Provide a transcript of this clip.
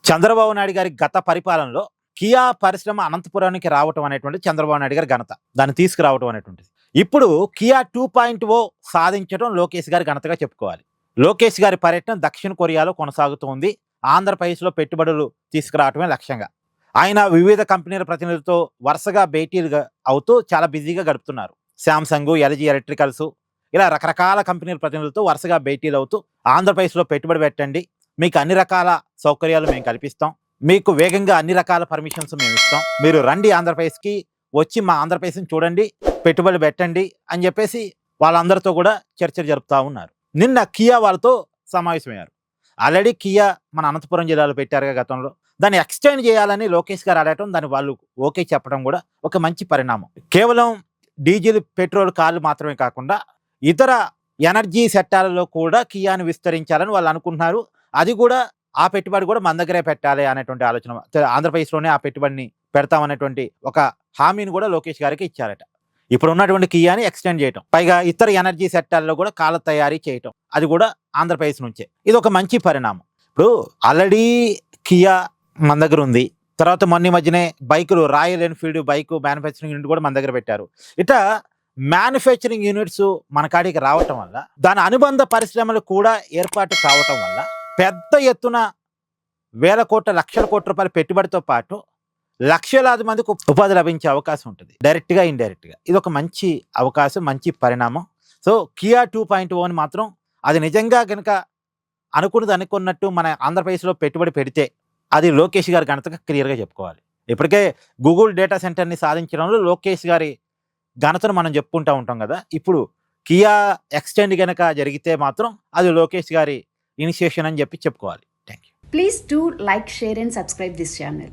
చంద్రబాబు నాయుడు గారి గత పరిపాలనలో కియా పరిశ్రమ అనంతపురానికి రావటం అనేటువంటి చంద్రబాబు నాయుడు గారి ఘనత, దాన్ని తీసుకురావటం అనేటువంటిది. ఇప్పుడు కియా 2.0 సాధించడం లోకేష్ గారి ఘనతగా చెప్పుకోవాలి. లోకేష్ గారి పర్యటన దక్షిణ కొరియాలో కొనసాగుతోంది. ఆంధ్రప్రదేశ్లో పెట్టుబడులు తీసుకురావటమే లక్ష్యంగా. ఆయన వివిధ కంపెనీల ప్రతినిధులతో వరుసగా భేటీలుగా అవుతూ చాలా బిజీగా గడుపుతున్నారు. శాంసంగ్, ఎల్జీ ఎలక్ట్రికల్స్, ఇలా రకరకాల కంపెనీల ప్రతినిధులతో వరుసగా భేటీలు అవుతూ ఆంధ్రప్రదేశ్లో పెట్టుబడి పెట్టండి, మీకు అన్ని రకాల సౌకర్యాలు మేము కల్పిస్తాం, మీకు వేగంగా అన్ని రకాల పర్మిషన్స్ మేము ఇస్తాం, మీరు రండి ఆంధ్రప్రదేశ్కి, వచ్చి మా ఆంధ్రప్రదేశ్ని చూడండి, పెట్టుబడి పెట్టండి అని చెప్పేసి వాళ్ళందరితో కూడా చర్చలు జరుపుతూ ఉన్నారు. నిన్న కియా వాళ్ళతో సమావేశమయ్యారు. ఆల్రెడీ కియా మన అనంతపురం జిల్లాలో పెట్టారుగా గతంలో, దాన్ని ఎక్స్టెండ్ చేయాలని లోకేష్ గారు అడగటం, దాన్ని వాళ్ళు ఓకే చెప్పడం కూడా ఒక మంచి పరిణామం. కేవలం డీజిల్ పెట్రోల్ కార్లు మాత్రమే కాకుండా ఇతర ఎనర్జీ సెక్టార్లలో కూడా కియాను విస్తరించాలని వాళ్ళు అనుకుంటున్నారు. అది కూడా ఆ పెట్టుబడి కూడా మన దగ్గరే పెట్టాలి అనేటువంటి ఆలోచన, ఆంధ్రప్రదేశ్లోనే ఆ పెట్టుబడిని పెడతామనేటువంటి ఒక హామీని కూడా లోకేష్ గారికి ఇచ్చారట. ఇప్పుడు ఉన్నటువంటి కియాని ఎక్స్టెండ్ చేయటం, పైగా ఇతర ఎనర్జీ సెక్టార్లో కూడా కార్ల తయారీ చేయటం, అది కూడా ఆంధ్రప్రదేశ్ నుంచే. ఇది ఒక మంచి పరిణామం. ఇప్పుడు ఆల్రెడీ కియా మన దగ్గర ఉంది. తర్వాత మొన్న మధ్యనే బైకులు, royal Enfield bike manufacturing unit కూడా మన దగ్గర పెట్టారు. ఇట్లా మ్యానుఫ్యాక్చరింగ్ యూనిట్స్ మన కాడికి రావటం వల్ల, దాని అనుబంధ పరిశ్రమలు కూడా ఏర్పాటు కావటం వల్ల పెద్ద ఎత్తున వేల కోట్ల, లక్షల కోట్ల రూపాయల పెట్టుబడితో పాటు లక్షలాది మందికి ఉపాధి లభించే అవకాశం ఉంటుంది, డైరెక్ట్గా ఇండైరెక్ట్గా. ఇది ఒక మంచి అవకాశం, మంచి పరిణామం. సో కియా 2.0 మాత్రం అది నిజంగా కనుక అనుకున్నట్టు మన ఆంధ్రప్రదేశ్లో పెట్టుబడి పెడితే అది లోకేష్ గారి ఘనతగా క్లియర్గా చెప్పుకోవాలి. ఇప్పటికే గూగుల్ డేటా సెంటర్ని సాధించడంలో లోకేష్ గారి ఘనతను మనం చెప్పుకుంటూ ఉంటాం కదా. ఇప్పుడు కియా ఎక్స్టెండ్ కనుక జరిగితే మాత్రం అది లోకేష్ గారి ఇనిషియేషన్ అని చెప్పి చెప్పుకోవాలి. Thank you. Please do like, share and subscribe this channel.